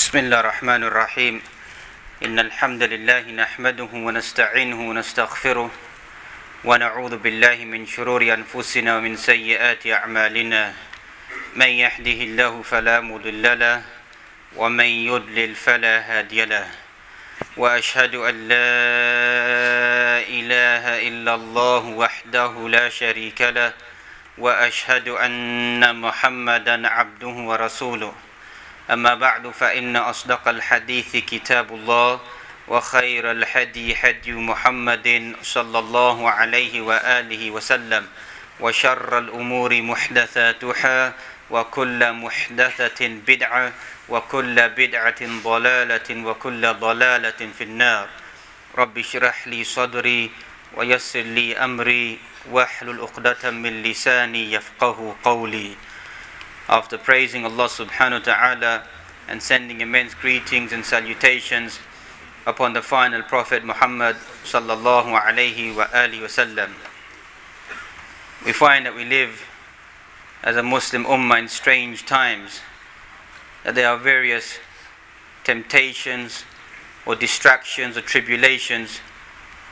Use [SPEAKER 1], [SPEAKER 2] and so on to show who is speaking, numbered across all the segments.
[SPEAKER 1] بسم الله الرحمن الرحيم إن الحمد لله نحمده ونستعينه ونستغفره ونعوذ بالله من شرور أنفسنا ومن سيئات أعمالنا من يهده الله فلا مضل له ومن يضلل فلا هادي له وأشهد أن لا إله إلا الله وحده لا شريك له وأشهد أن محمدا عبده ورسوله أما بعد فإن أصدق الحديث كتاب الله وخير الهدي هدي محمد صلى الله عليه وآله وسلم وشر الأمور محدثاتها وكل محدثة بدعة وكل بدعة ضلالة وكل ضلالة في النار رب اشرح لي صدري ويسر لي أمري واحلل عقدة من لساني يفقه قولي. After praising Allah subhanahu wa ta'ala and sending immense greetings and salutations upon the final Prophet Muhammad sallallahu alayhi wa alihi wa sallam, we find that we live as a Muslim ummah in strange times, that there are various temptations or distractions or tribulations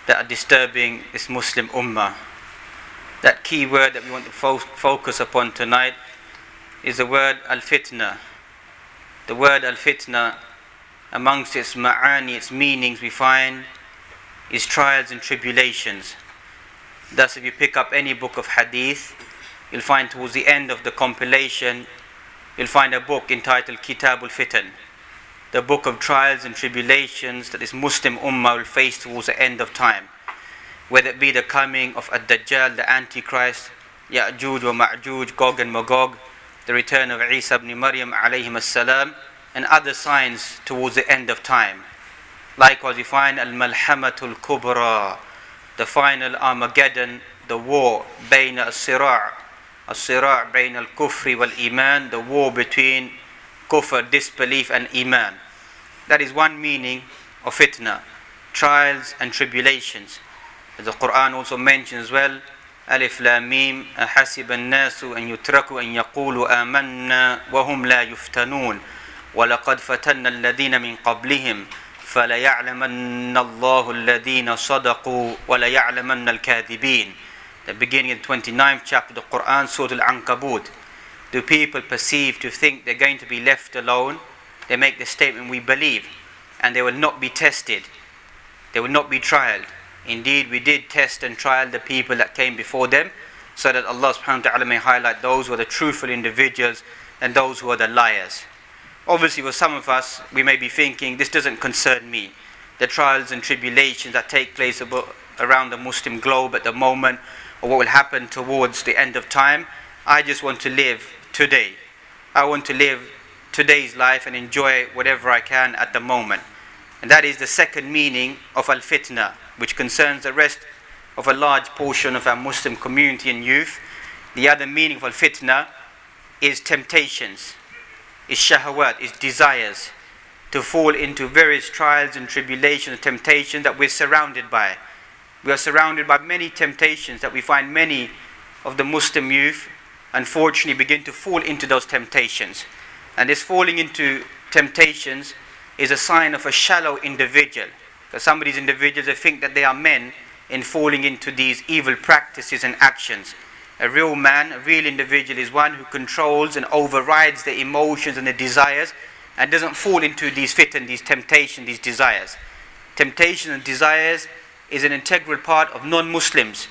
[SPEAKER 1] that are disturbing this Muslim ummah. That key word that we want to focus upon tonight is the word al-fitna. The word al-fitna, amongst its ma'ani, its meanings, we find is trials and tribulations. Thus, if you pick up any book of hadith, you'll find towards the end of the compilation, you'll find a book entitled Kitab al-Fitan, the book of trials and tribulations that this Muslim ummah will face towards the end of time. Whether it be the coming of Ad-Dajjal, the Antichrist, Ya'juj wa Ma'juj, Gog and Magog, the return of Isa ibn Maryam alayhim as-salam, and other signs towards the end of time. Likewise, we find al-Malhamatul Kubra, the final Armageddon, the war bayn al-Sira' bayn al-Kufri wal-Iman, the war between Kufr, disbelief, and Iman. That is one meaning of fitna, trials and tribulations. As the Quran also mentions as well, ألف لام ميم أحسب الناس أن يتركوا أن يقولوا آمنا وهم لا يفتنون ولقد فتنا الذين من قبلهم فليعلمن الله الذين صدقوا وليعلمن الكاذبين. The beginning of the 29th chapter of the Quran, Surah Al-Ankabut. Do people perceive to think they're going to be left alone? They make the statement, we believe, and they will not be tested. They will not be trialed. Indeed, we did test and trial the people that came before them, so that Allah subhanahu wa ta'ala may highlight those who are the truthful individuals and those who are the liars. Obviously, for some of us, we may be thinking, this doesn't concern me. The trials and tribulations that take place around the Muslim globe at the moment, or what will happen towards the end of time, I just want to live today. I want to live today's life and enjoy whatever I can at the moment. And that is the second meaning of al-fitna, which concerns the rest of a large portion of our Muslim community and youth. The other meaning of al-fitna is temptations, is shahawat, is desires, to fall into various trials and tribulations, temptations that we're surrounded by. We are surrounded by many temptations that we find many of the Muslim youth unfortunately begin to fall into those temptations. And this falling into temptations is a sign of a shallow individual. Because some of these individuals, they think that they are men in falling into these evil practices and actions. A real man, a real individual is one who controls and overrides the emotions and the desires and doesn't fall into these fitan, these temptations, these desires. Temptation and desires is an integral part of non-Muslims.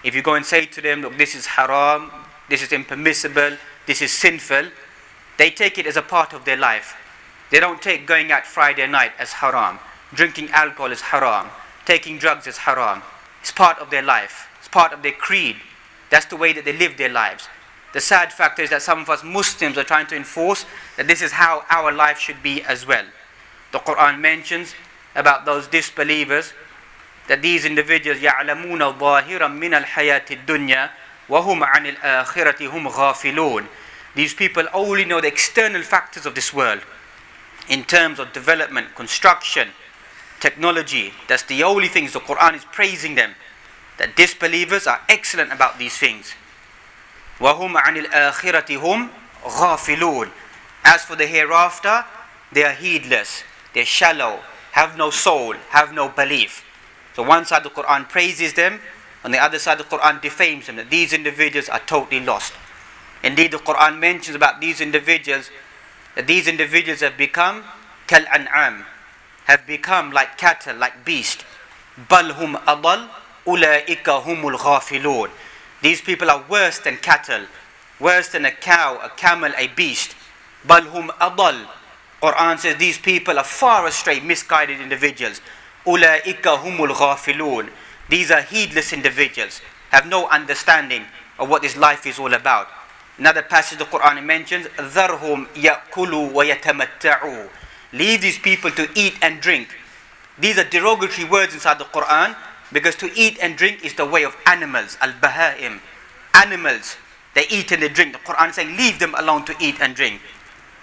[SPEAKER 1] If you go and say to them, look, this is haram, this is impermissible, this is sinful, they take it as a part of their life. They don't take going out Friday night as haram. Drinking alcohol is haram. Taking drugs is haram. It's part of their life. It's part of their creed. That's the way that they live their lives. The sad factor is that some of us Muslims are trying to enforce that this is how our life should be as well. The Quran mentions about those disbelievers that these individuals يَعْلَمُونَ ظَاهِرًا مِنَ الْحَيَاةِ الدُّنْيَا وَهُمْ عَنِ الْآخِرَةِ هُمْ غَافِلُونَ. These people only know the external factors of this world in terms of development, construction, technology. That's the only things the Quran is praising them. That disbelievers are excellent about these things. وَهُمْ عَنِ الْآخِرَةِ هُمْ غَافِلُونَ. As for the hereafter, They are heedless, they're shallow, have no soul, have no belief. So one side of the Quran praises them, on the other side the Quran defames them, that these individuals are totally lost. Indeed, the Quran mentions about these individuals, that these individuals have become kal an'am, have become like cattle, like beast. Bal hum adal, ulaika humul ghafilun. These people are worse than cattle, worse than a cow, a camel, a beast. Bal hum adal. Quran says these people are far astray, misguided individuals. Ulaika humul ghafilun. These are heedless individuals, have no understanding of what this life is all about. Another passage the Quran mentions, Dharhum ya'kulu wa yatamatta'u. Leave these people to eat and drink. These are derogatory words inside the Quran, because to eat and drink is the way of animals, al-baha'im. Animals, they eat and they drink. The Quran is saying, leave them alone to eat and drink.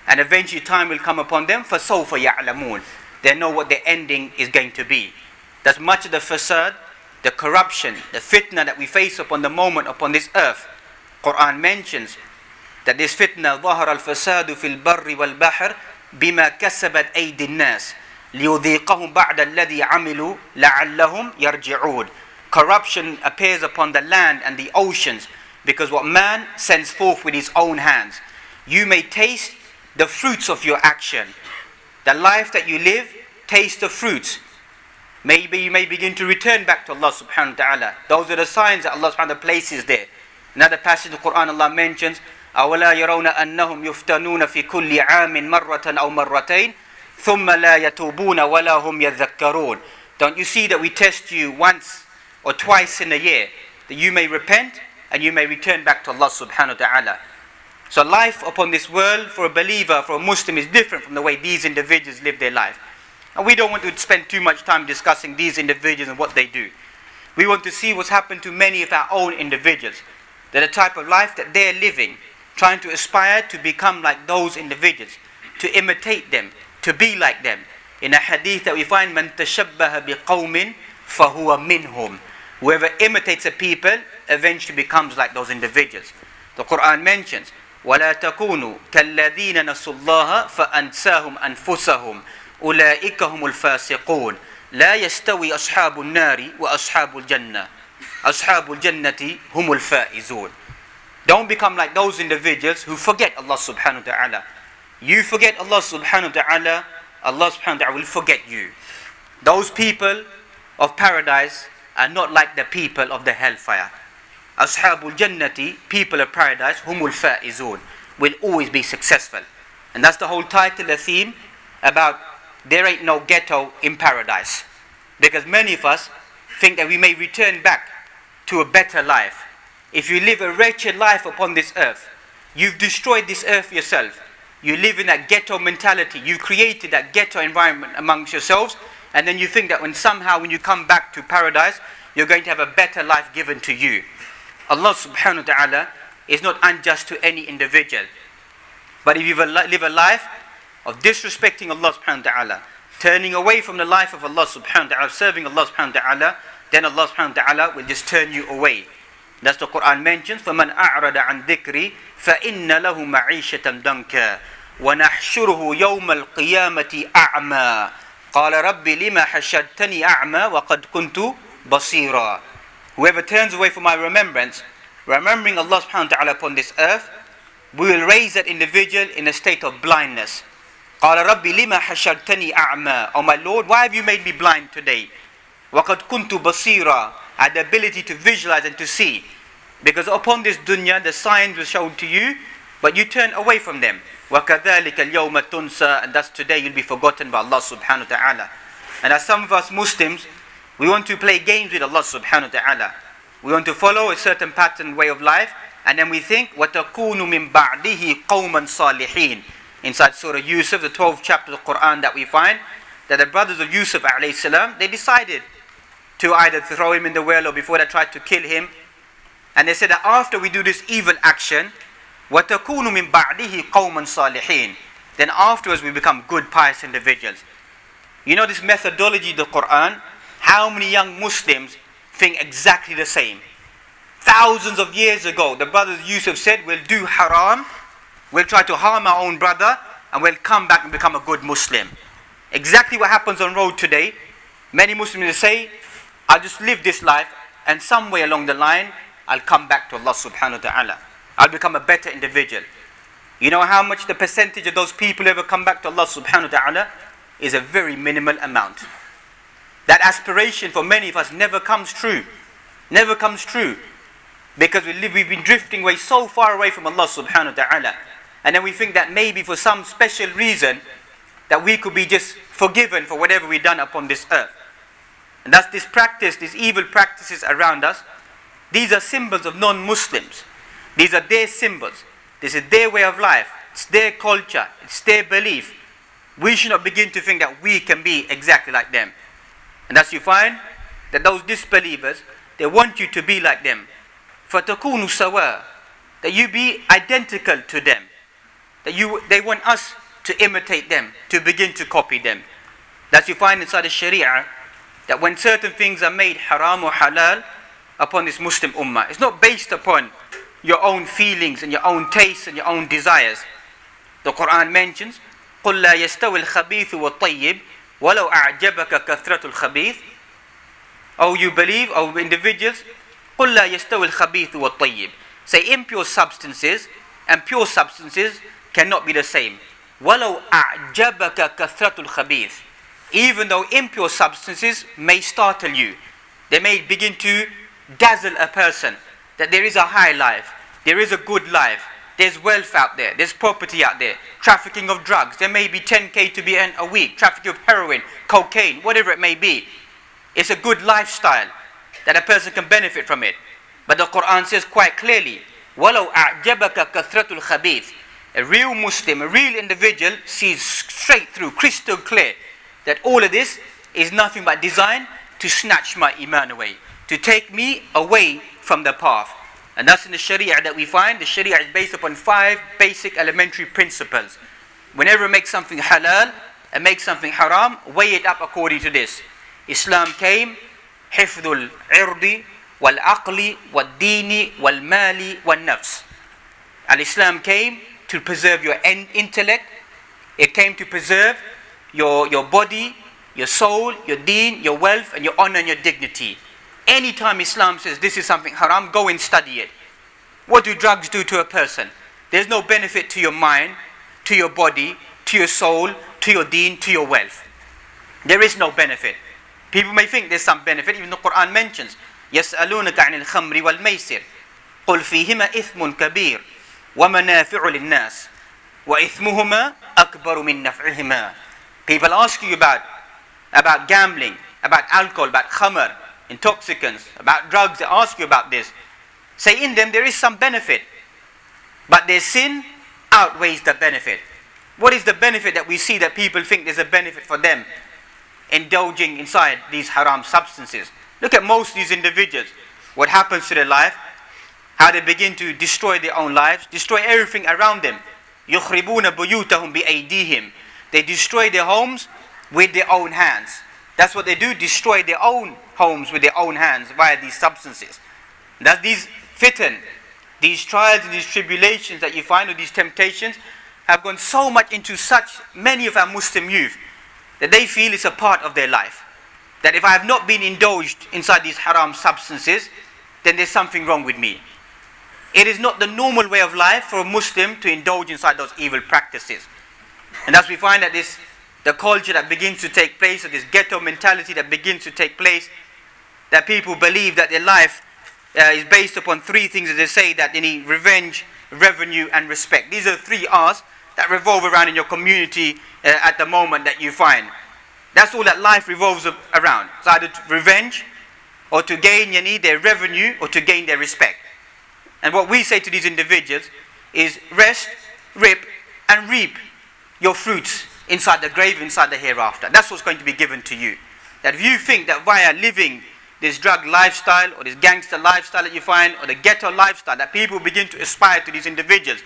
[SPEAKER 1] And eventually time will come upon them, فَسَوْفَ يَعْلَمُونَ. They know what their ending is going to be. That's much of the fasad, the corruption, the fitna that we face upon the moment upon this earth. Quran mentions that this fitna, ظَهَرَ الْفَسَادُ فِي الْبَرِّ وَالْبَحْرِ بِمَا كَسَبَتْ أَيْدِ النَّاسِ لِيُذِيقَهُمْ بَعْدَ الَّذِي عَمِلُوا لَعَلَّهُمْ يَرْجِعُونَ. Corruption appears upon the land and the oceans because what man sends forth with his own hands. You may taste the fruits of your action. The life that you live, taste the fruits. Maybe you may begin to return back to Allah subhanahu wa ta'ala. Those are the signs that Allah subhanahu wa ta'ala places there. Another passage of the Quran, Allah mentions, أَوَلَا يَرَوْنَ أَنَّهُمْ يُفْتَنُونَ فِي كُلِّ عَامٍ مَرَّةً أَوْ مَرَّتَيْنِ ثُمَّ لَا يَتُوبُونَ وَلَا هُمْ يَذَّكَّرُونَ. Don't you see that we test you once or twice in a year, that you may repent and you may return back to Allah subhanahu wa ta'ala. So life upon this world for a believer, for a Muslim, is different from the way these individuals live their life. And we don't want to spend too much time discussing these individuals and what they do. We want to see what's happened to many of our own individuals. That the type of life that they're living, trying to aspire to become like those individuals, to imitate them, to be like them. In a hadith that we find, مَنْ تَشَبَّهَ بِقَوْمٍ فَهُوَ مِنْهُمْ. Whoever imitates a people eventually becomes like those individuals. The Quran mentions, وَلَا تَكُونُوا كَالَّذِينَ نَسُوا اللَّهَ فَأَنْسَاهُمْ أَنفُسَهُمْ أُولَئِكَ هُمُ الْفَاسِقُونَ لَا يَسْتَوِي أَصْحَابُ النَّارِ وَأَصْحَابُ الْجَنَّةِ أَصْحَابُ الْجَنَّةِ هُمُ الْفَائِزُونَ. Don't become like those individuals who forget Allah subhanahu wa ta'ala. You forget Allah subhanahu wa ta'ala, Allah subhanahu wa ta'ala will forget you. Those people of paradise are not like the people of the hellfire. Ashabul Jannati, people of paradise, humul faizun, will always be successful. And that's the whole title, the theme, about there ain't no ghetto in paradise. Because many of us think that we may return back to a better life. If you live a wretched life upon this earth, you've destroyed this earth yourself. You live in that ghetto mentality. You created that ghetto environment amongst yourselves, and then you think that when you come back to paradise, you're going to have a better life given to you. Allah subhanahu wa ta'ala is not unjust to any individual. But if you live a life of disrespecting Allah subhanahu wa ta'ala, turning away from the life of Allah subhanahu wa ta'ala, serving Allah subhanahu wa ta'ala, then Allah subhanahu wa ta'ala will just turn you away. That's the Quran mentions, فَمَنْ أَعْرَضَ عَنْ ذِكْرِي فَإِنَّ لَهُ مَعِيشَةً دَنْكَا وَنَحْشُرُهُ يَوْمَ الْقِيَامَةِ أَعْمَى قَالَ رَبِّ لِمَا حَشَرْتَنِي أَعْمَى وَقَدْ كُنْتُ بَصِيرًا. Whoever turns away from my remembrance, remembering Allah subhanahu wa ta'ala upon this earth, we will raise that individual in a state of blindness. قَالَ رَبِّ لِمَا حَشَرْتَنِي أَعْمَى. Oh my Lord, why have you made me blind today? وَقَدْ كُنْتُ بَصِيرًا. I had the ability to visualize and to see. Because upon this dunya, the signs were shown to you, but you turn away from them. وَكَذَلِكَ الْيَوْمَ تُنْسَى. And thus today you'll be forgotten by Allah subhanahu wa ta'ala. And as some of us Muslims, we want to play games with Allah subhanahu wa ta'ala. We want to follow a certain pattern way of life, and then we think, وَتَكُونُ مِن بَعْدِهِ قَوْمًا صَالِحِينَ. Inside Surah Yusuf, the 12th chapter of the Quran, that we find that the brothers of Yusuf alayhi salam, they decided to either throw him in the well or before they tried to kill him. And they said that after we do this evil action, وَتَكُونُ مِن بَعْدِهِ قَوْمًا صَالِحِينَ. Then afterwards we become good, pious individuals. You know this methodology of the Quran, how many young Muslims think exactly the same? Thousands of years ago, the brothers Yusuf said, we'll do haram, we'll try to harm our own brother, and we'll come back and become a good Muslim. Exactly what happens on road today. Many Muslims say, I'll just live this life, and somewhere along the line, I'll come back to Allah subhanahu wa ta'ala. I'll become a better individual. You know how much the percentage of those people who ever come back to Allah subhanahu wa ta'ala is a very minimal amount. That aspiration for many of us never comes true. Never comes true. Because we've been drifting away so far away from Allah subhanahu wa ta'ala. And then we think that maybe for some special reason that we could be just forgiven for whatever we've done upon this earth. And that's this practice, these evil practices around us. These are symbols of non-Muslims. These are their symbols. This is their way of life. It's their culture. It's their belief. We should not begin to think that we can be exactly like them. And thus you find that those disbelievers, they want you to be like them. فَتَكُونُ سَوَاءً, that you be identical to them. They want us to imitate them, to begin to copy them. Thus you find inside the Sharia that when certain things are made haram or halal upon this Muslim ummah, it's not based upon your own feelings and your own tastes and your own desires. The Quran mentions, قُلْ لَا يَسْتَوِ الْخَبِيثُ وَالطَّيِّبُ وَلَوْ أَعْجَبَكَ كَثْرَةُ الْخَبِيثِ. O you believe, O individuals, قُلْ لَا يَسْتَوِ الْخَبِيثُ وَالطَّيِّبُ. Say impure substances and pure substances cannot be the same. وَلَوْ أَعْجَبَكَ كَثْرَةُ الْخَبِيثِ. Even though impure substances may startle you, they may begin to dazzle a person, that there is a high life, there is a good life, there's wealth out there, there's property out there, trafficking of drugs, there may be 10k to be earned a week, trafficking of heroin, cocaine, whatever it may be. It's a good lifestyle that a person can benefit from it. But the Quran says quite clearly, وَلَوْ أَعْجَبَكَ كَثْرَةُ الْخَبِيثِ. A real Muslim, a real individual sees straight through, crystal clear, that all of this is nothing but designed to snatch my iman away, to take me away from the path. And that's in the Sharia that we find. The Sharia is based upon 5 basic elementary principles. Whenever it makes something halal and makes something haram, weigh it up according to this. Islam came, حفظ العرض والعقل والدين والمال والنفس. Al-Islam came to preserve your intellect. It came to preserve your body, your soul, your deen, your wealth, and your honor and your dignity. Anytime Islam says this is something haram, go and study it. What do drugs do to a person? There's no benefit to your mind, to your body, to your soul, to your deen, to your wealth. There is no benefit. People may think there's some benefit. Even the Quran mentions, يَسْأَلُونَكَ عَنِ الْخَمْرِ وَالْمَيْسِرِ قُلْ فِيهِمَا إِثْمٌ كَبِيرٌ وَمَنَافِعُ لِلنَّاسِ وَإِثْمُهُمَا أَكْبَرُ مِنْ نَفْعِهِمَا. People ask you about gambling, about alcohol, about khamr, intoxicants, about drugs. They ask you about this. Say in them there is some benefit, but their sin outweighs the benefit. What is the benefit that we see that people think there's a benefit for them indulging inside these haram substances? Look at most of these individuals. What happens to their life? How they begin to destroy their own lives, destroy everything around them. يُخْرِبُونَ بُيُوتَهُمْ بِأَيْدِيهِمْ. They destroy their homes with their own hands. That's what they do, destroy their own homes with their own hands via these substances. That these fitan, these trials and these tribulations that you find, or these temptations, have gone so much into such many of our Muslim youth that they feel it's a part of their life. That if I have not been indulged inside these haram substances, then there's something wrong with me. It is not the normal way of life for a Muslim to indulge inside those evil practices. And as we find that the culture that begins to take place, or this ghetto mentality that begins to take place, that people believe that their life is based upon 3 things, as they say, that they need revenge, revenue, and respect. These are the 3 R's that revolve around in your community at the moment that you find. That's all that life revolves around. It's either revenge, or to gain their revenue, or to gain their respect. And what we say to these individuals is rest, rip, and reap your fruits inside the grave, inside the hereafter. That's what's going to be given to you. That if you think that via living this drug lifestyle, or this gangster lifestyle that you find, or the ghetto lifestyle, that people begin to aspire to these individuals.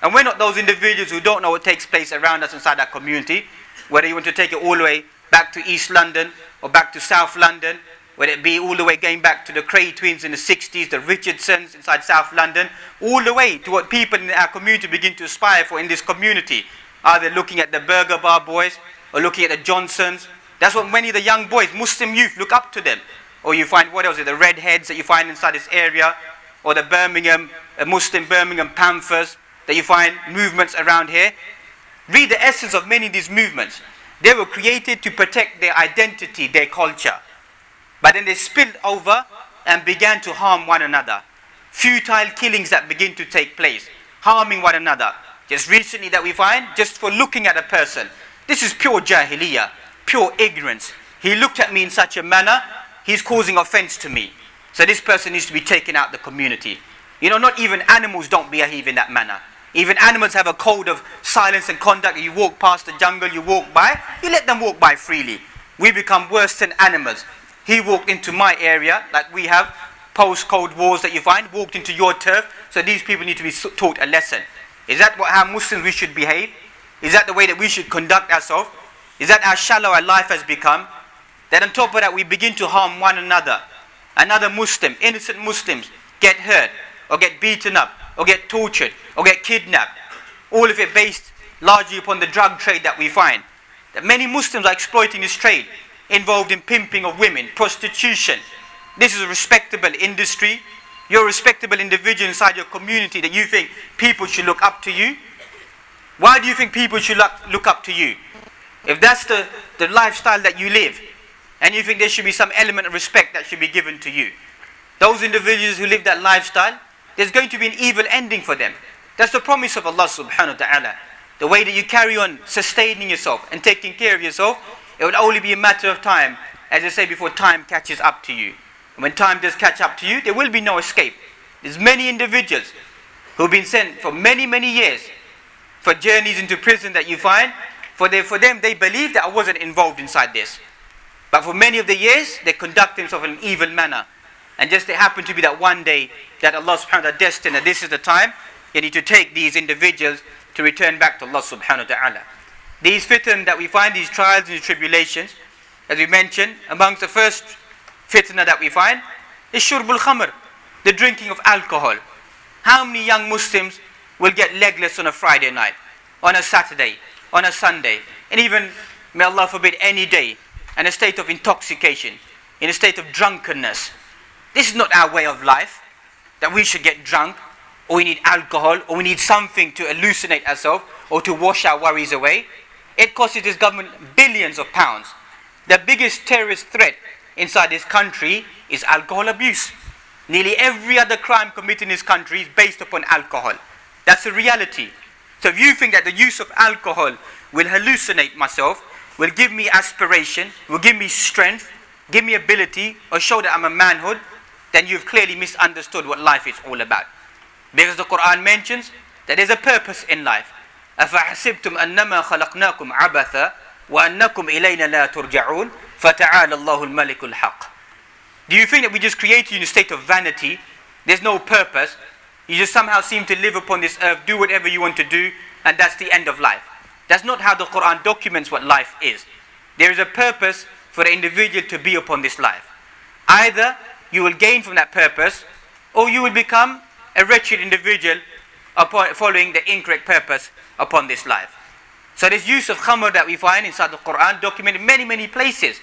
[SPEAKER 1] And we're not those individuals who don't know what takes place around us inside our community, whether you want to take it all the way back to East London, or back to South London, whether it be all the way going back to the Cray twins in the 60s, the Richardsons inside South London, all the way to what people in our community begin to aspire for in this community. Either looking at the burger bar boys or looking at the Johnsons. That's what many of the young boys, Muslim youth, look up to them. Or you find, what else, the redheads that you find inside this area, or the Muslim Birmingham Panthers that you find movements around here. Read the essence of many of these movements. They were created to protect their identity, their culture. But then they spilled over and began to harm one another. Futile killings that begin to take place, harming one another. Just recently that we find, just for looking at a person. This is pure jahiliyyah, pure ignorance. He looked at me in such a manner, he's causing offense to me. So this person needs to be taken out of the community. You know, not even animals don't behave in that manner. Even animals have a code of silence and conduct. You walk past the jungle, you walk by, you let them walk by freely. We become worse than animals. He walked into my area, like we have post-Cold Wars that you find, walked into your turf, so these people need to be taught a lesson. Is that how Muslims we should behave? Is that the way that we should conduct ourselves? Is that how shallow our life has become? That on top of that we begin to harm one another. Another Muslim, innocent Muslims, get hurt, or get beaten up, or get tortured, or get kidnapped. All of it based largely upon the drug trade that we find. That many Muslims are exploiting this trade, involved in pimping of women, prostitution. This is a respectable industry. You're a respectable individual inside your community that you think people should look up to you. Why do you think people should look up to you? If that's the lifestyle that you live, and you think there should be some element of respect that should be given to you. Those individuals who live that lifestyle, there's going to be an evil ending for them. That's the promise of Allah subhanahu wa ta'ala. The way that you carry on sustaining yourself and taking care of yourself, it will only be a matter of time. As I say before, time catches up to you. And when time does catch up to you, there will be no escape. There's many individuals who've been sent for many, many years for journeys into prison that you find. For them, they believe that I wasn't involved inside this. But for many of the years, they conduct themselves in an evil manner. And just it happened to be that one day that Allah subhanahu wa ta'ala destined that this is the time you need to take these individuals to return back to Allah subhanahu wa ta'ala. These fitn that we find, these trials and these tribulations, as we mentioned, amongst the first fitna that we find is shurbul khamr, the drinking of alcohol. How many young Muslims will get legless on a Friday night, on a Saturday, on a Sunday, and even, may Allah forbid, any day, in a state of intoxication, in a state of drunkenness. This is not our way of life, that we should get drunk, or we need alcohol, or we need something to hallucinate ourselves, or to wash our worries away. It costs this government billions of pounds. The biggest terrorist threat inside this country is alcohol abuse. Nearly every other crime committed in this country is based upon alcohol. That's a reality. So if you think that the use of alcohol will hallucinate myself, will give me aspiration, will give me strength, give me ability, or show that I'm a manhood, then you've clearly misunderstood what life is all about. Because the Quran mentions that there's a purpose in life. أَفَحَسِبْتُمْ أَنَّمَا خَلَقْنَاكُمْ عَبَثًا وَأَنَّكُمْ إِلَيْنَا لَا تُرْجَعُونَ فَتَعَالَى اللَّهُ الْمَلِكُ الْحَقِّ. Do you think that we just created you in a state of vanity? There's no purpose. You just somehow seem to live upon this earth, do whatever you want to do, and that's the end of life. That's not how the Quran documents what life is. There is a purpose for the individual to be upon this life. Either you will gain from that purpose, or you will become a wretched individual following the incorrect purpose upon this life. So this use of khamr that we find inside the Quran documented in many, many places.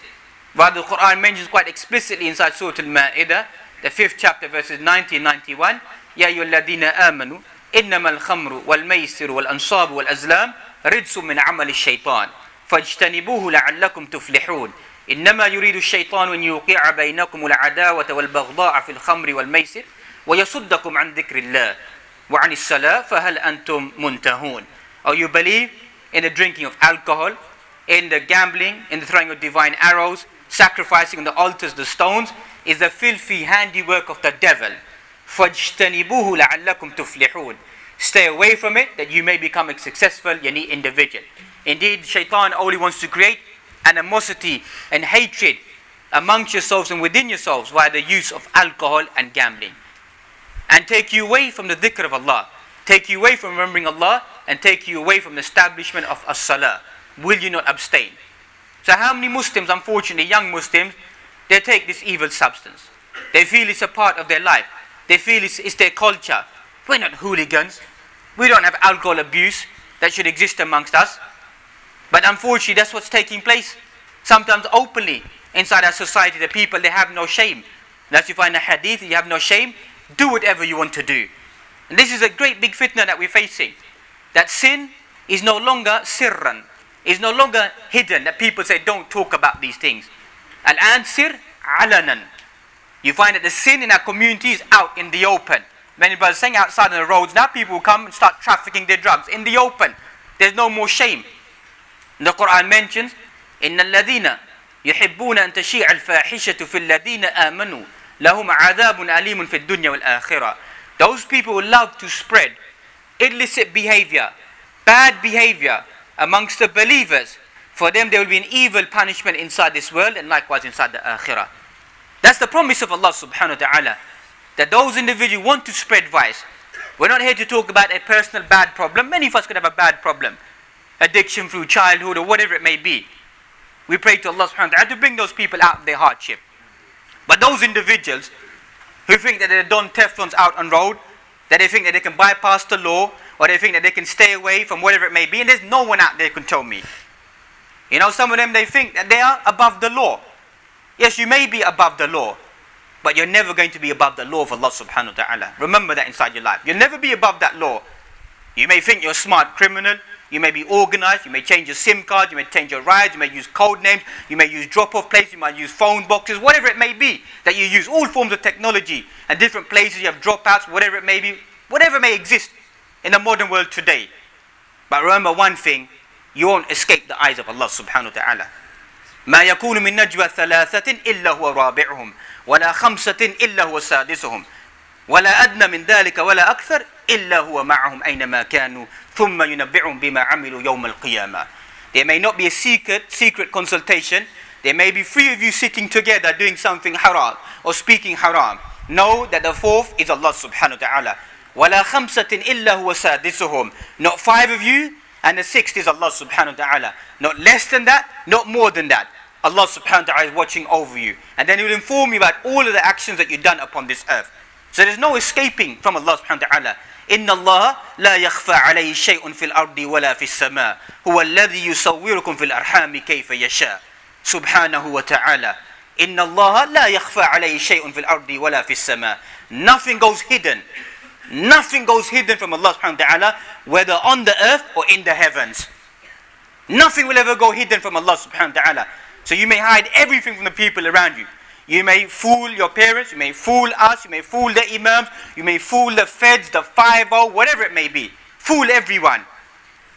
[SPEAKER 1] But the Quran mentions quite explicitly inside Surah Al-Ma'idah, the 5th chapter, verses 90 and 91, يَا أَيُّهَا الَّذِينَ آمَنُوا إِنَّمَا الْخَمْرُ وَالْمَيْسِرُ وَالْأَنصَابُ وَالْأَزْلَامُ رِجْسٌ مِّنْ عَمَلِ الشَّيْطَانِ فَاجْتَنِبُوهُ لَعَلَّكُمْ تُفْلِحُونَ إِنَّمَا يُرِيدُ الشَّيْطَانُ أَنْ يُوقِعَ بَيْنَكُمُ الْعَدَاوَةَ وَالْبَغْضَاءَ فِي الْخَمْرِ وَالْمَيْسِرِ وَيَصُدَّكُمْ عَنْ ذِكْرِ اللَّهِ وَعَنِ الصَّلَاةِ فَهَلْ أَنْتُمْ مُنْتَهُونَ. Or you believe in the drinking of alcohol, in the gambling, in the throwing of divine arrows, sacrificing on the altars the stones, is the filthy handiwork of the devil. فَاجْتَنِبُوهُ لَعَلَّكُمْ تُفْلِحُونَ. Stay away from it, that you may become a successful individual. Indeed, shaitan only wants to create animosity and hatred amongst yourselves and within yourselves via the use of alcohol and gambling. And take you away from the dhikr of Allah, take you away from remembering Allah, and take you away from the establishment of as-salah. Will you not abstain? So how many Muslims, unfortunately, young Muslims, they take this evil substance. They feel it's a part of their life. They feel it's their culture. We're not hooligans. We don't have alcohol abuse. that should exist amongst us. But unfortunately, that's what's taking place. Sometimes openly inside our society, the people, they have no shame. As you find a hadith, you have no shame, do whatever you want to do. And this is a great big fitna that we're facing. That sin is no longer sirran, is no longer hidden, that people say don't talk about these things. Al-an sir alanan. You find that the sin in our community is out in the open. Many brothers saying outside on the roads, now people will come and start trafficking their drugs in the open. There's no more shame. The Quran mentions, إِنَّ الَّذِينَ يُحِبُّونَ أَن تَشِيعَ الْفَاحِشَةُ فِي الَّذِينَ آمَنُوا لَهُمْ عَذَابٌ أَلِيمٌ فِي الدُّنْيَا وَالْآخِرَةِ. Those people who love to spread illicit behavior, bad behavior amongst the believers, for them there will be an evil punishment inside this world and likewise inside the akhirah. That's the promise of Allah subhanahu wa ta'ala, that those individuals want to spread vice. We're not here to talk about a personal bad problem. Many of us could have a bad problem, addiction through childhood or whatever it may be. We pray to Allah subhanahu wa ta'ala to bring those people out of their hardship. But those individuals who think that they're Don Teflons out on road, that they think that they can bypass the law, or they think that they can stay away from whatever it may be, and there's no one out there who can tell me. You know, some of them, they think that they are above the law. Yes, you may be above the law, but you're never going to be above the law of Allah subhanahu wa ta'ala. Remember that inside your life. You'll never be above that law. You may think you're a smart criminal, you may be organized, you may change your SIM card, you may change your rides, you may use code names, you may use drop-off places, you might use phone boxes, whatever it may be that you use, all forms of technology, and different places you have dropouts, whatever it may be, whatever may exist in the modern world today. But remember one thing, you won't escape the eyes of Allah subhanahu wa ta'ala. ما يكون من نجوى ثلاثة إلا هو رابعهم ولا خمسة إلا هو سادسهم ولا أدنى من ذلك ولا أكثر إلا هو معهم أينما كانوا ثم ينبئهم بما عملوا يوم القيامة. There may not be a secret consultation. There may be three of you sitting together doing something haram or speaking haram. Know that the fourth is Allah subhanahu wa ta'ala. ولا خمسة إلا هو سادسهم. Not five of you, and the sixth is Allah subhanahu wa ta'ala. Not less than that, not more than that. Allah subhanahu wa ta'ala is watching over you. And then He will inform you about all of the actions that you've done upon this earth. So there's no escaping from Allah subhanahu wa ta'ala. إِنَّ اللَّهَ لَا يَخْفَى عَلَيْهِ شَيْءٌ فِي الْأَرْضِ وَلَا فِي السَّمَاءِ هُوَ الَّذِي يُصَوِّرُكُمْ فِي الْأَرْحَامِ كَيْفَ يَشَاءُ سُبْحَانَهُ وَتَعَالَى إِنَّ اللَّهَ لَا يَخْفَى عَلَيْهِ شَيْءٌ فِي الْأَرْضِ وَلَا فِي السَّمَاءِ. Nothing goes hidden. Nothing goes hidden from Allah subhanahu wa ta'ala, whether on the earth or in the heavens. Nothing will ever go hidden from Allah subhanahu wa ta'ala. So you may hide everything from the people around you. You may fool your parents, you may fool us, you may fool the imams, you may fool the feds, the 5-0, whatever it may be. Fool everyone.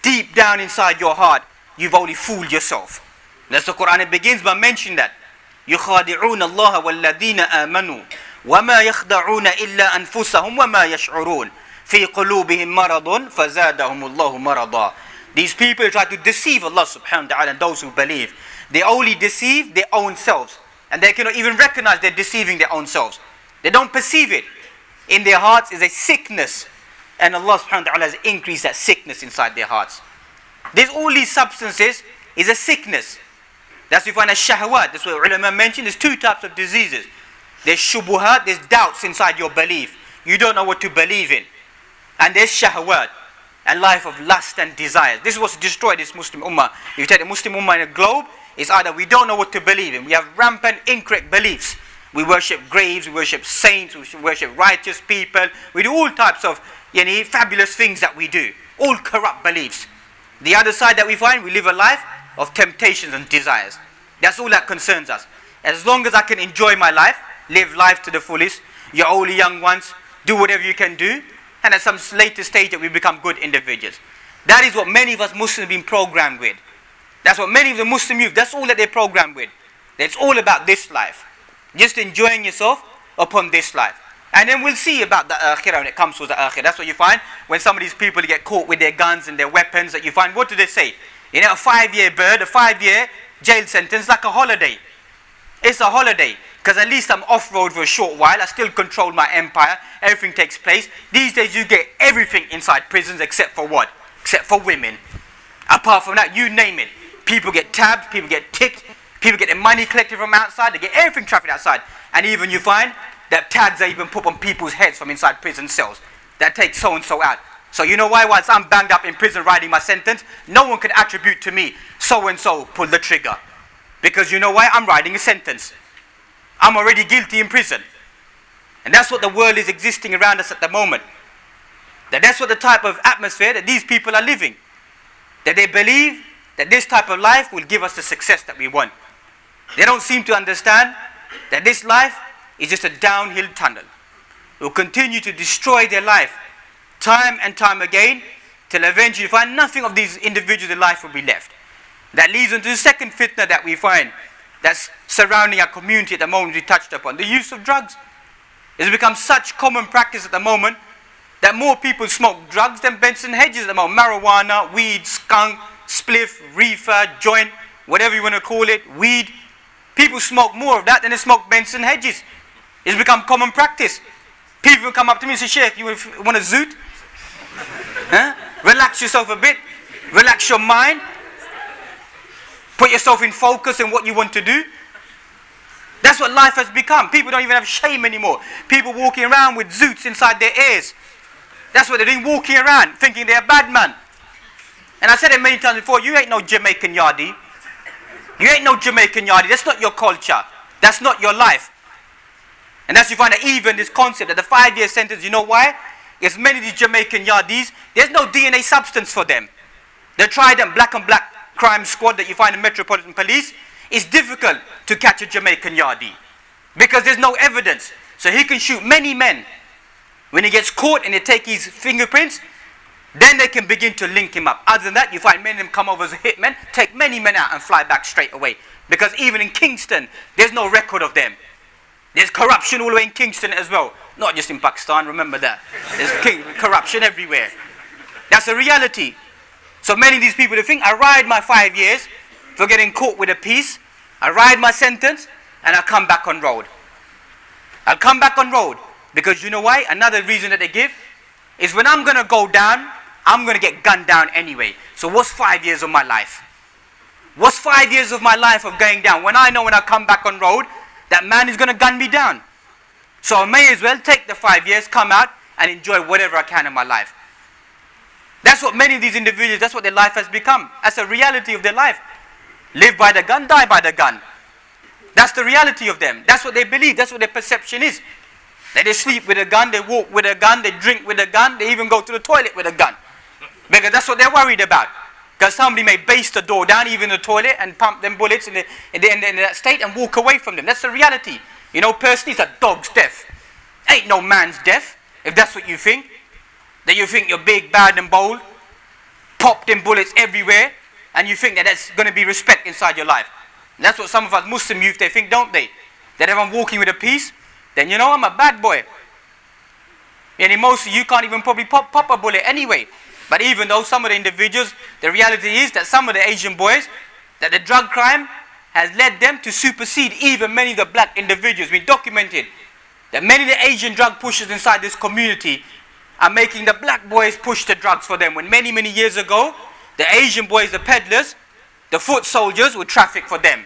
[SPEAKER 1] Deep down inside your heart, you've only fooled yourself. That's the Quran. It begins by mentioning that. يُخَادِعُونَ اللَّهَ وَالَّذِينَ آمَنُوا وَمَا يَخْدَعُونَ إِلَّا أَنفُسَهُمْ وَمَا يَشْعُرُونَ فِي قُلُوبِهِمْ مَرَضٌ فَزَادَهُمُ اللَّهُ مَرَضًا. These people try to deceive Allah subhanahu wa ta'ala and those who believe. They only deceive their own selves. And they cannot even recognize they're deceiving their own selves. They don't perceive it. In their hearts is a sickness. And Allah subhanahu wa ta'ala has increased that sickness inside their hearts. There's all these substances is a sickness. That's what you find as shahwat. That's what ulama mentioned. There's two types of diseases. There's shubuhat, there's doubts inside your belief. You don't know what to believe in. And there's shahwat, a life of lust and desires. This is what's destroyed this Muslim ummah. If you take the Muslim ummah in a globe, it's either we don't know what to believe in. We have rampant incorrect beliefs. We worship graves, we worship saints, we worship righteous people. We do all types of fabulous things that we do. All corrupt beliefs. The other side that we find, we live a life of temptations and desires. That's all that concerns us. As long as I can enjoy my life, live life to the fullest, you're only young ones, do whatever you can do, and at some later stage that we become good individuals. That is what many of us Muslims have been programmed with. That's what many of the Muslim youth, that's all that they're programmed with. It's all about this life. Just enjoying yourself upon this life. And then we'll see about the akhirah when it comes to the akhirah. That's what you find when some of these people get caught with their guns and their weapons, that you find, what do they say? A 5-year bird, a 5-year jail sentence, like a holiday. It's a holiday, because at least I'm off-road for a short while. I still control my empire. Everything takes place. These days you get everything inside prisons except for what? Except for women. Apart from that, you name it. People get tabbed, people get ticked, people get their money collected from outside, they get everything trafficked outside. And even you find that tags are even put on people's heads from inside prison cells. That takes so-and-so out.
[SPEAKER 2] So you know why? Whilst I'm banged up in prison writing my sentence, no one can attribute to me, so-and-so pulled the trigger. Because you know why? I'm writing a sentence. I'm already guilty in prison. And that's what the world is existing around us at the moment. That's what the type of atmosphere that these people are living. That they believe that this type of life will give us the success that we want. They don't seem to understand that this life is just a downhill tunnel. It will continue to destroy their life time and time again till eventually you find nothing of these individuals in life will be left. That leads into the second fitna that we find that's surrounding our community at the moment we touched upon. The use of drugs. It's become such common practice at the moment that more people smoke drugs than Benson hedges at the moment. Marijuana, weed, skunk, spliff, reefer, joint, whatever you want to call it, weed. People smoke more of that than they smoke Benson hedges. It's become common practice. People come up to me and say, Sheikh, you want a zoot? Huh? Relax yourself a bit. Relax your mind. Put yourself in focus on what you want to do. That's what life has become. People don't even have shame anymore. People walking around with zoots inside their ears. That's what they're doing, walking around thinking they're a bad man. And I said it many times before, you ain't no Jamaican yardie. You ain't no Jamaican yardie. That's not your culture. That's not your life. And that's you find that even this concept that the 5-year sentence, you know why? It's many of these Jamaican yardies, there's no DNA substance for them. They tried them, black and black crime squad that you find in Metropolitan Police. It's difficult to catch a Jamaican yardie because there's no evidence. So he can shoot many men. When he gets caught and they take his fingerprints, then they can begin to link him up. Other than that, you find many of them come over as hitmen, take many men out and fly back straight away. Because even in Kingston, there's no record of them. There's corruption all the way in Kingston as well. Not just in Pakistan, remember that. There's corruption everywhere. That's a reality. So many of these people, they think, I ride my 5 years for getting caught with a piece. I ride my sentence and I come back on road. I'll come back on road. Because you know why? Another reason that they give is when I'm going to go down, I'm going to get gunned down anyway. So what's 5 years of my life? What's 5 years of my life of going down? When I know when I come back on road, that man is going to gun me down. So I may as well take the 5 years, come out and enjoy whatever I can in my life. That's what many of these individuals, that's what their life has become. That's the reality of their life. Live by the gun, die by the gun. That's the reality of them. That's what they believe. That's what their perception is. That they sleep with a gun, they walk with a gun, they drink with a gun, they even go to the toilet with a gun. Because that's what they're worried about. Because somebody may base the door down, even the toilet, and pump them bullets in that state and walk away from them. That's the reality. You know, personally, it's a dog's death. Ain't no man's death, if that's what you think. That you think you're big, bad and bold, popped in bullets everywhere, and you think that that's going to be respect inside your life. And that's what some of us Muslim youth, they think, don't they? That if I'm walking with a piece, then you know I'm a bad boy. And most of you can't even probably pop a bullet anyway. But even though some of the individuals, the reality is that some of the Asian boys, that the drug crime has led them to supersede even many of the black individuals. We documented that many of the Asian drug pushers inside this community are making the black boys push the drugs for them. When many, many years ago, the Asian boys, the peddlers, the foot soldiers would traffic for them.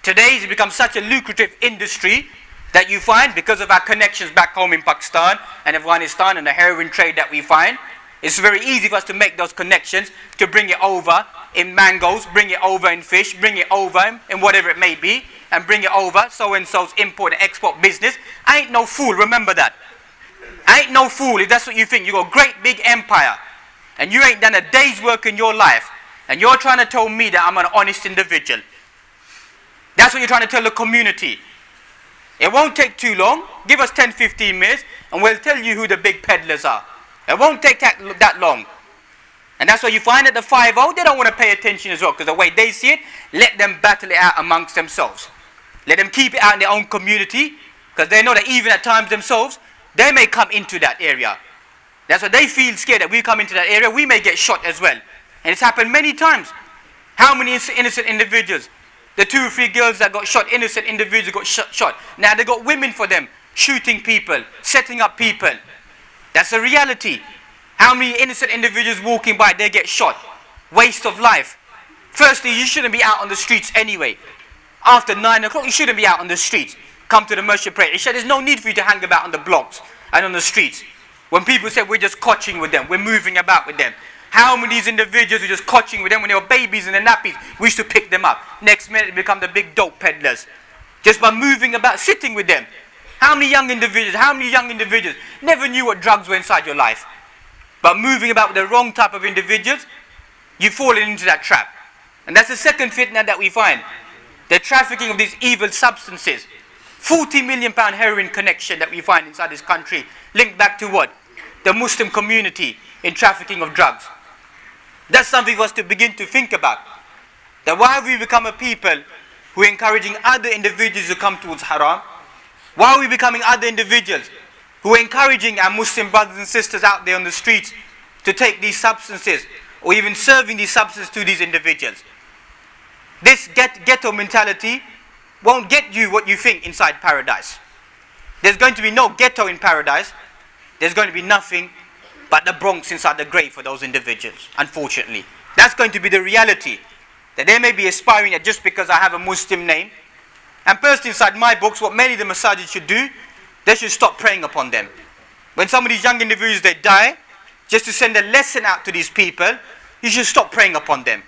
[SPEAKER 2] Today it's become such a lucrative industry that you find, because of our connections back home in Pakistan and Afghanistan and the heroin trade that we find, it's very easy for us to make those connections, to bring it over in mangoes, bring it over in fish, bring it over in whatever it may be, and bring it over so-and-so's import and export business. I ain't no fool, remember that. I ain't no fool if that's what you think. You got a great big empire, and you ain't done a day's work in your life, and you're trying to tell me that I'm an honest individual. That's what you're trying to tell the community. It won't take too long. Give us 10-15 minutes and we'll tell you who the big peddlers are. It won't take that long. And that's why you find at the 5-0, they don't want to pay attention as well, because the way they see it, let them battle it out amongst themselves. Let them keep it out in their own community, because they know that even at times themselves, they may come into that area. That's why they feel scared that we come into that area, we may get shot as well. And it's happened many times. How many innocent individuals? The 2 or 3 girls that got shot, innocent individuals got shot. Now they got women for them, shooting people, setting up people. That's a reality. How many innocent individuals walking by, they get shot. Waste of life. Firstly, you shouldn't be out on the streets anyway. After 9 o'clock, you shouldn't be out on the streets. Come to the masjid, pray Isha. There's no need for you to hang about on the blocks and on the streets. When people say we're just coaching with them, we're moving about with them. How many of these individuals were just coaching with them when they were babies in the nappies? We used to pick them up. Next minute they become the big dope peddlers. Just by moving about, sitting with them. How many young individuals never knew what drugs were inside your life? But moving about with the wrong type of individuals, you've fallen into that trap. And that's the second fitna that we find. The trafficking of these evil substances. 40 million pound heroin connection that we find inside this country. Linked back to what? The Muslim community in trafficking of drugs. That's something for us to begin to think about. That why have we become a people who are encouraging other individuals to come towards haram? Why are we becoming other individuals who are encouraging our Muslim brothers and sisters out there on the streets to take these substances, or even serving these substances to these individuals? This ghetto mentality won't get you what you think inside paradise. There's going to be no ghetto in paradise. There's going to be nothing but the Bronx inside the grave for those individuals, unfortunately. That's going to be the reality. That they may be aspiring at just because I have a Muslim name. And personally, inside my books, what many of the masajid should do, they should stop praying upon them. When some of these young individuals, they die, just to send a lesson out to these people, you should stop praying upon them.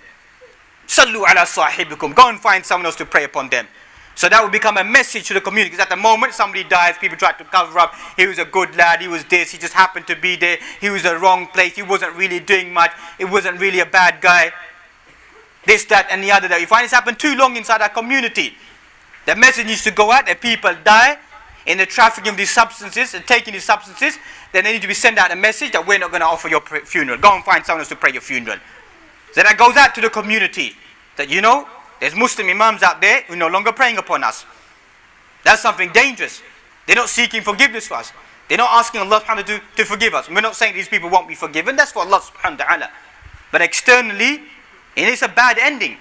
[SPEAKER 2] Sallu ala sahibikum. Go and find someone else to pray upon them. So that will become a message to the community. Because at the moment somebody dies, people try to cover up. He was a good lad, he was this, he just happened to be there. He was the wrong place, he wasn't really doing much. It wasn't really a bad guy. This, that and the other that we find. It's happened too long inside our community. The message needs to go out that people die in the trafficking of these substances and taking these substances. Then they need to be sent out a message that we're not going to offer your funeral. Go and find someone else to pray your funeral. So that goes out to the community. That there's Muslim imams out there who are no longer praying upon us. That's something dangerous. They're not seeking forgiveness for us. They're not asking Allah subhanahu wa ta'ala to forgive us. We're not saying these people won't be forgiven. That's for Allah subhanahu wa ta'ala. But externally, it is a bad ending.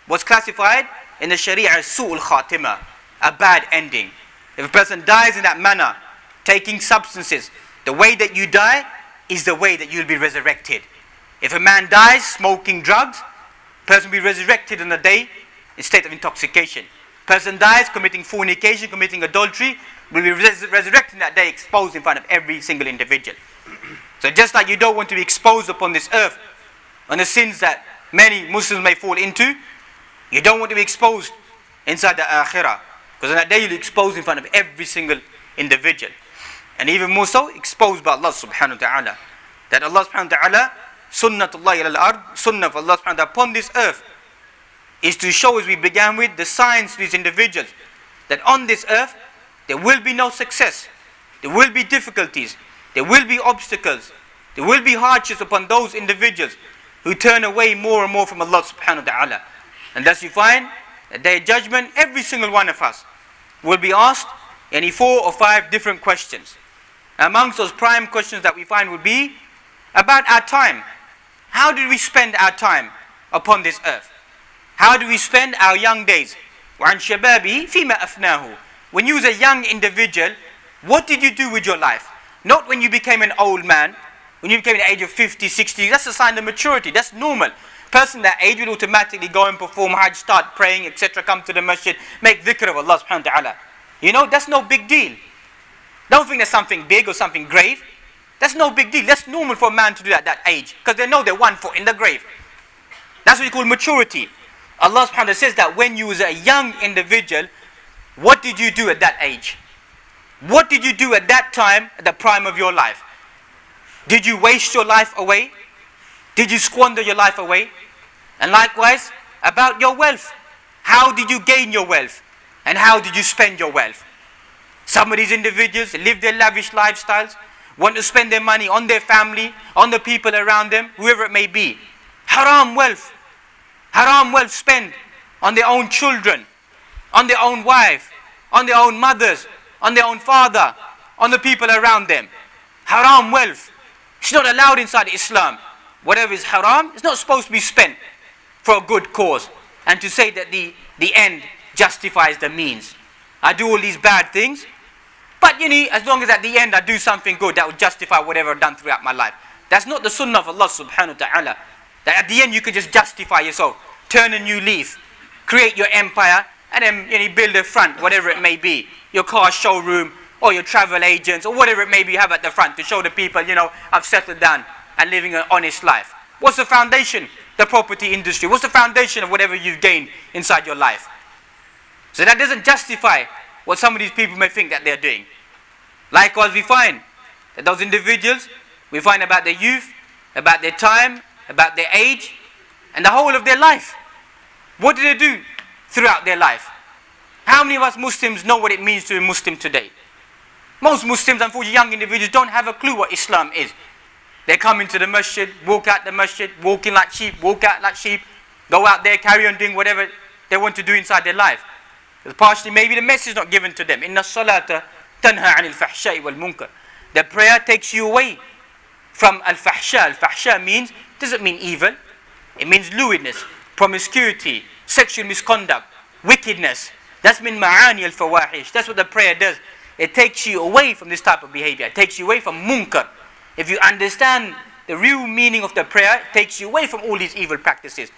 [SPEAKER 2] What's classified in the Sharia as su'ul khatima, a bad ending. If a person dies in that manner, taking substances, the way that you die is the way that you'll be resurrected. If a man dies smoking drugs, person will be resurrected on the day in state of intoxication. Person dies committing fornication, committing adultery, will be resurrected that day, exposed in front of every single individual. So just like you don't want to be exposed upon this earth on the sins that many Muslims may fall into, you don't want to be exposed inside the akhirah. Because on that day you'll be exposed in front of every single individual. And even more so, exposed by Allah subhanahu wa ta'ala. That Allah subhanahu wa ta'ala, sunnatullah al-ard, sunnah of Allah subhanahu wa ta'ala upon this earth, is to show, as we began with, the signs to these individuals that on this earth there will be no success, there will be difficulties, there will be obstacles, there will be hardships upon those individuals who turn away more and more from Allah subhanahu wa ta'ala. And thus you find that day of judgment, every single one of us will be asked any 4 or 5 different questions. Amongst those prime questions that we find would be about our time. How did we spend our time upon this earth? How do we spend our young days? وَعَنْ شَبَابِهِ فِيمَا أَفْنَاهُ. When you was a young individual, what did you do with your life? Not when you became an old man, when you became the age of 50, 60, that's a sign of maturity, that's normal. Person that age will automatically go and perform Hajj, start praying, etc., come to the masjid, make dhikr of Allah subhanahu wa ta'ala. That's no big deal. Don't think that's something big or something grave. That's no big deal. That's normal for a man to do at that age, because they know they're 1 foot in the grave. That's what you call maturity. Allah subhanahu wa ta'ala says that when you was a young individual, what did you do at that age? What did you do at that time, at the prime of your life? Did you waste your life away? Did you squander your life away? And likewise, about your wealth. How did you gain your wealth? And how did you spend your wealth? Some of these individuals live their lavish lifestyles, want to spend their money on their family, on the people around them, whoever it may be. Haram wealth spent on their own children, on their own wife, on their own mothers, on their own father, on the people around them. Haram wealth. It's not allowed inside Islam. Whatever is haram, it's not supposed to be spent for a good cause. And to say that the end justifies the means. I do all these bad things, but as long as at the end I do something good, that will justify whatever I've done throughout my life. That's not the sunnah of Allah subhanahu wa ta'ala. That at the end you can just justify yourself, turn a new leaf, create your empire, and then build a front, whatever it may be, your car showroom, or your travel agents, or whatever it may be you have at the front to show the people, I've settled down and living an honest life. What's the foundation? The property industry. What's the foundation of whatever you've gained inside your life? So that doesn't justify what some of these people may think that they're doing. Likewise, we find that those individuals, we find about their youth, about their time, about their age, and the whole of their life. What do they do throughout their life? How many of us Muslims know what it means to be Muslim today? Most Muslims, unfortunately, young individuals don't have a clue what Islam is. They come into the masjid, walk out the masjid, walk in like sheep, walk out like sheep, go out there, carry on doing whatever they want to do inside their life. Because partially maybe the message is not given to them. Inna salata tanha anil fahsha'i wal munkar. The prayer takes you away from al-fahsha. Al-fahsha doesn't mean evil. It means lewdness, promiscuity, sexual misconduct, wickedness. That's min ma'ani al-fawahish. That's what the prayer does. It takes you away from this type of behavior. It takes you away from munkar. If you understand the real meaning of the prayer, it takes you away from all these evil practices.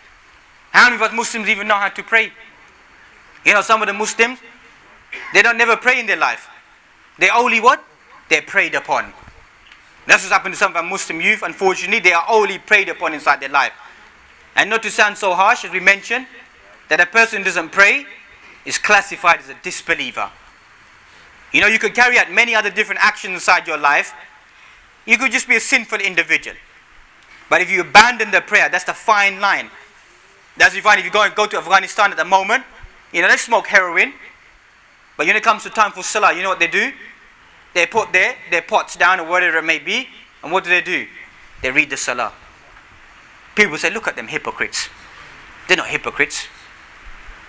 [SPEAKER 2] How many of us Muslims even know how to pray? Some of the Muslims, they don't never pray in their life. They only what? They're preyed upon. That's what's happened to some of our Muslim youth. Unfortunately, they are only preyed upon inside their life. And not to sound so harsh, as we mentioned, that a person who doesn't pray is classified as a disbeliever. You could carry out many other different actions inside your life. You could just be a sinful individual. But if you abandon the prayer, that's the fine line. That's you find if you go to Afghanistan at the moment, they smoke heroin. But when it comes to time for salah, you know what they do? They put their pots down or whatever it may be. And what do? They read the salah. People say, look at them hypocrites. They're not hypocrites.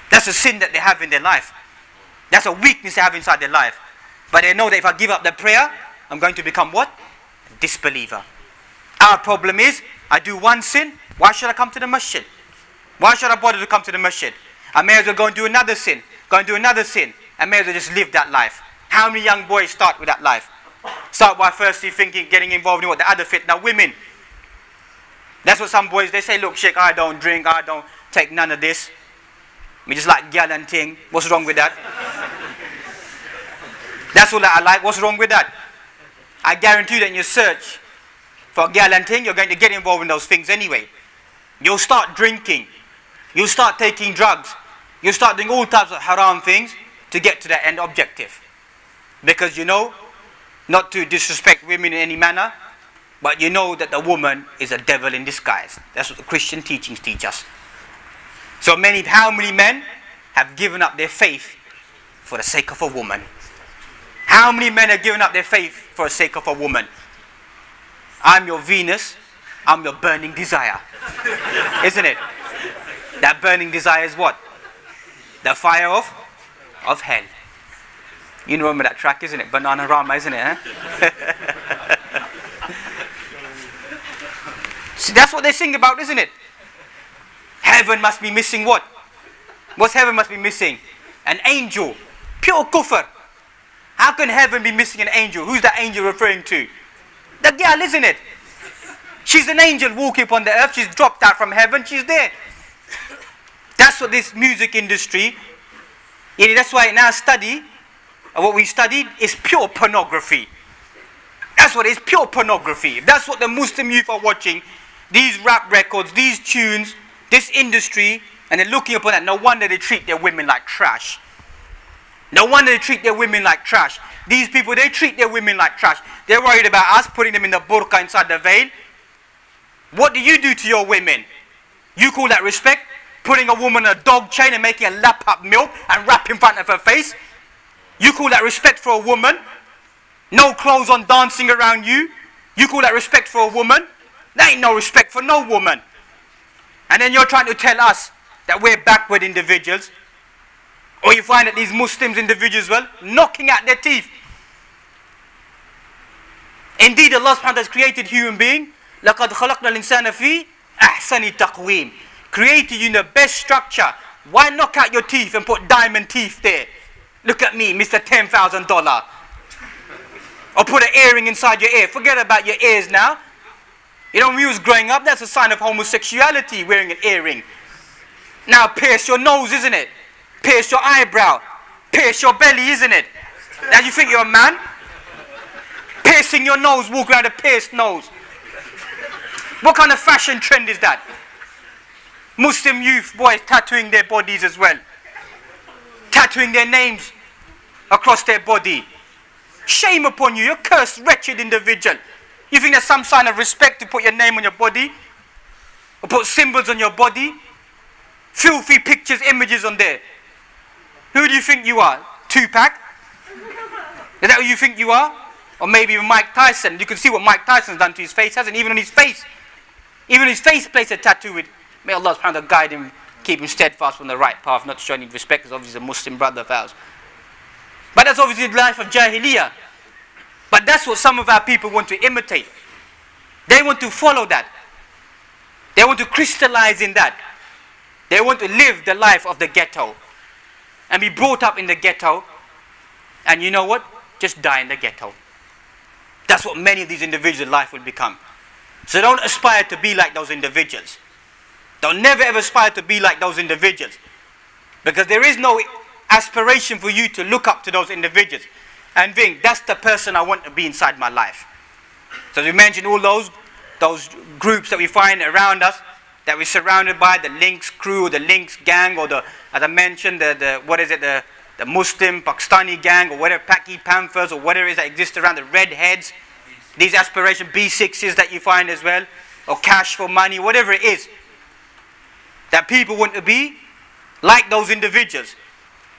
[SPEAKER 2] That's a sin that they have in their life. That's a weakness they have inside their life. But they know that if I give up the prayer, I'm going to become what? A disbeliever. Our problem is, I do one sin, why should I come to the masjid? Why should I bother to come to the masjid? I may as well go and do another sin. I may as well just live that life. How many young boys start with that life? Start by firstly thinking, getting involved in what the other fitna, women. That's what some boys, they say, look, Sheikh, I don't drink, I don't take none of this. Me just like gal and ting. What's wrong with that? That's all that I like. What's wrong with that? I guarantee you that in your search for gal and ting, you're going to get involved in those things anyway. You'll start drinking. You'll start taking drugs. You'll start doing all types of haram things to get to that end objective. Because not to disrespect women in any manner, but you know that the woman is a devil in disguise. That's what the Christian teachings teach us. So how many men have given up their faith for the sake of a woman? How many men have given up their faith for the sake of a woman? I'm your Venus, I'm your burning desire. Isn't it? That burning desire is what? The fire of hell. You remember that track, isn't it? Banana Rama, isn't it? See, that's what they sing about, isn't it? Heaven must be missing what? What's heaven must be missing? An angel. Pure kufr. How can heaven be missing an angel? Who's that angel referring to? The girl, isn't it? She's an angel walking upon the earth. She's dropped out from heaven. She's there. That's what this music industry, that's why in our study, what we studied is pure pornography. That's what it is, pure pornography. That's what the Muslim youth are watching. These rap records, these tunes, this industry, and they're looking upon that. No wonder they treat their women like trash. No wonder they treat their women like trash. These people, they treat their women like trash. They're worried about us putting them in the burqa inside the veil. What do you do to your women? You call that respect? Putting a woman in a dog chain and making her lap up milk and wrap in front of her face? You call that respect for a woman? No clothes on, dancing around you? You call that respect for a woman? There ain't no respect for no woman. And then you're trying to tell us that we're backward individuals. Or you find that these Muslims individuals, knocking out their teeth. Indeed, Allah subhanahu wa ta'ala has created human being. لَقَدْ خَلَقْنَا الْإِنسَانَ فِي أَحْسَنِ تَقْوِيمٍ. Created you in the best structure. Why knock out your teeth and put diamond teeth there? Look at me, Mr. $10,000. Or put an earring inside your ear. Forget about your ears now. When we was growing up, that's a sign of homosexuality, wearing an earring. Now pierce your nose, isn't it? Pierce your eyebrow. Pierce your belly, isn't it? Now you think you're a man? Piercing your nose, walk around a pierced nose. What kind of fashion trend is that? Muslim youth boys tattooing their bodies as well. Tattooing their names across their body. Shame upon you, you're a cursed, wretched individual. You think that's some sign of respect to put your name on your body? Or put symbols on your body? Filthy pictures, images on there. Who do you think you are? Tupac? Is that who you think you are? Or maybe Mike Tyson. You can see what Mike Tyson's done to his face, hasn't he? Even on his face. Even on his face placed a tattoo with. May Allah subhanahu wa ta'ala guide him, keep him steadfast on the right path, not to show any respect, because obviously he's a Muslim brother of ours. But that's obviously the life of Jahiliyyah. But that's what some of our people want to imitate. They want to follow that. They want to crystallize in that. They want to live the life of the ghetto. And be brought up in the ghetto. And you know what? Just die in the ghetto. That's what many of these individuals' life will become. So don't aspire to be like those individuals. Don't never ever aspire to be like those individuals. Because there is no aspiration for you to look up to those individuals and think, that's the person I want to be inside my life. So we mentioned all those groups that we find around us, that we're surrounded by, the Links crew, the Links gang, or the, as I mentioned, the Muslim Pakistani gang, or whatever, Paki Panthers, or whatever it is that exists around, the redheads, these aspiration B6s that you find as well, or cash for money, whatever it is, that people want to be like those individuals.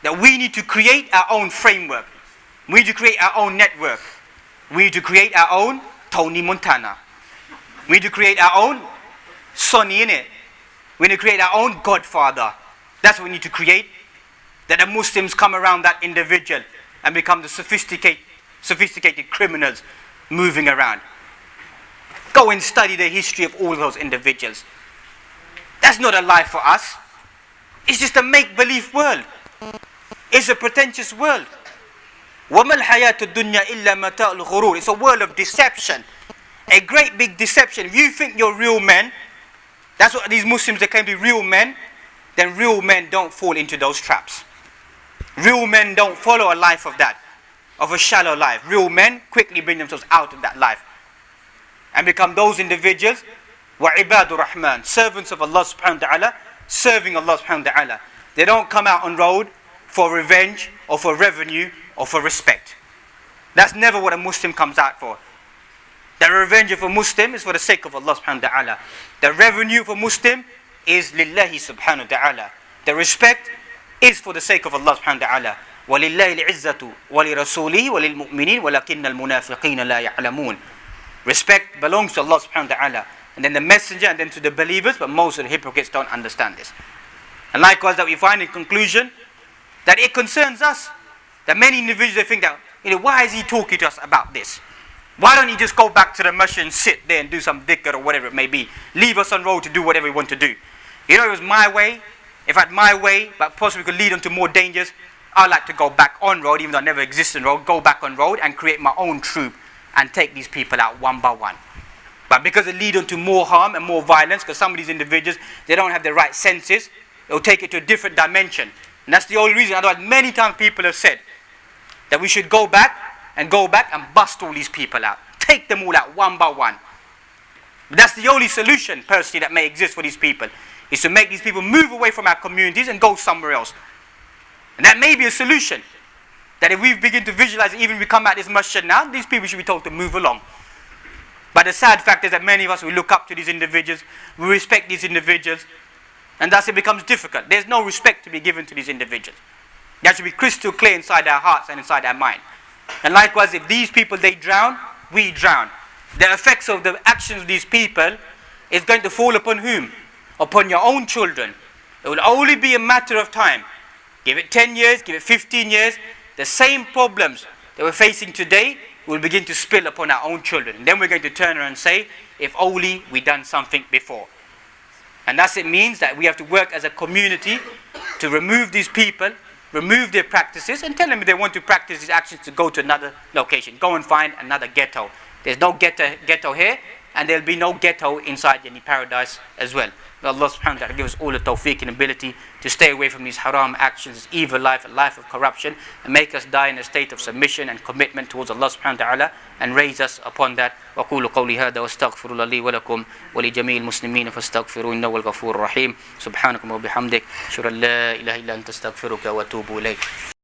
[SPEAKER 2] That we need to create our own framework. We need to create our own network. We need to create our own Tony Montana. We need to create our own Sonny, innit? We need to create our own Godfather. That's what we need to create. That the Muslims come around that individual and become the sophisticated criminals moving around. Go and study the history of all those individuals. That's not a life for us. It's just a make-believe world. It's a pretentious world. وَمَا الْحَيَاةُ الدُّنْيَا إِلَّا مَتَاعُ الْغُرُورِ. It's a world of deception. A great big deception. If you think you're real men, that's what these Muslims, they claim to be real men, then real men don't fall into those traps. Real men don't follow a life of that, of a shallow life. Real men quickly bring themselves out of that life and become those individuals, وَعِبَادُ الرَّحْمَنِ, servants of Allah subhanahu wa ta'ala, serving Allah subhanahu wa ta'ala. They don't come out on road for revenge or for revenue or for respect. That's never what a Muslim comes out for. The revenge of a Muslim is for the sake of Allah subhanahu wa ta'ala. The revenue for Muslim is lillahi subhanahu wa ta'ala. The respect is for the sake of Allah subhanahu wa ta'ala. وَلِلَّهِ الْعِزَّةُ وَلِرَسُولِهِ وَلِلْمُؤْمِنِينَ وَلَكِنَّ الْمُنَافِقِينَ لَا يَعْلَمُونَ. Respect belongs to Allah subhanahu wa ta'ala, and then the messenger, and then to the believers, but most of the hypocrites don't understand this. And likewise that we find in conclusion, that it concerns us. That many individuals, they think that, why is he talking to us about this? Why don't he just go back to the masjid and sit there and do some dhikr or whatever it may be? Leave us on road to do whatever we want to do. It was my way. If I had my way, but possibly could lead on to more dangers, I like to go back on road, even though I never existed on road, go back on road and create my own troop and take these people out one by one. But because it leads on to more harm and more violence, because some of these individuals, they don't have the right senses, they'll take it to a different dimension. And that's the only reason. Otherwise, many times people have said that we should go back and bust all these people out. Take them all out one by one. But that's the only solution, personally, that may exist for these people, is to make these people move away from our communities and go somewhere else. And that may be a solution. That if we begin to visualize, even if we come out this masjid now, these people should be told to move along. But the sad fact is that many of us, we look up to these individuals, we respect these individuals, and thus it becomes difficult. There's no respect to be given to these individuals. That should be crystal clear inside our hearts and inside our mind. And likewise, if these people, they drown, we drown. The effects of the actions of these people is going to fall upon whom? Upon your own children. It will only be a matter of time. Give it 10 years, give it 15 years, the same problems that we're facing today will begin to spill upon our own children. And then we're going to turn around and say, if only we done something before. And thus it means that we have to work as a community to remove these people, remove their practices, and tell them if they want to practice these actions to go to another location. Go and find another ghetto. There's no ghetto here. and there'll be no ghetto inside any paradise as well. May Allah subhanahu wa ta'ala give us all the tawfiq and ability to stay away from these haram actions, this evil life, a life of corruption, and make us die in a state of submission and commitment towards Allah subhanahu wa ta'ala, and raise us upon that. وَقُولُ قَوْلِ هَذَا وَاسْتَغْفِرُ لَي وَلَكُمْ وَلِجَمِيعِ الْمُسْلِمِينَ فَاسْتَغْفِرُوا إِنَّهُ هُوَ الْغَفُورُ الرَّحِيمُ سُبْحَانَكَ وَبِحَمْدِكَ أَشْهَدُ أَن لَا إِلَهَ إِلَّا أَنْتَ أَسْتَغْفِرُكَ وَأَتُوبُ إِلَيْكَ.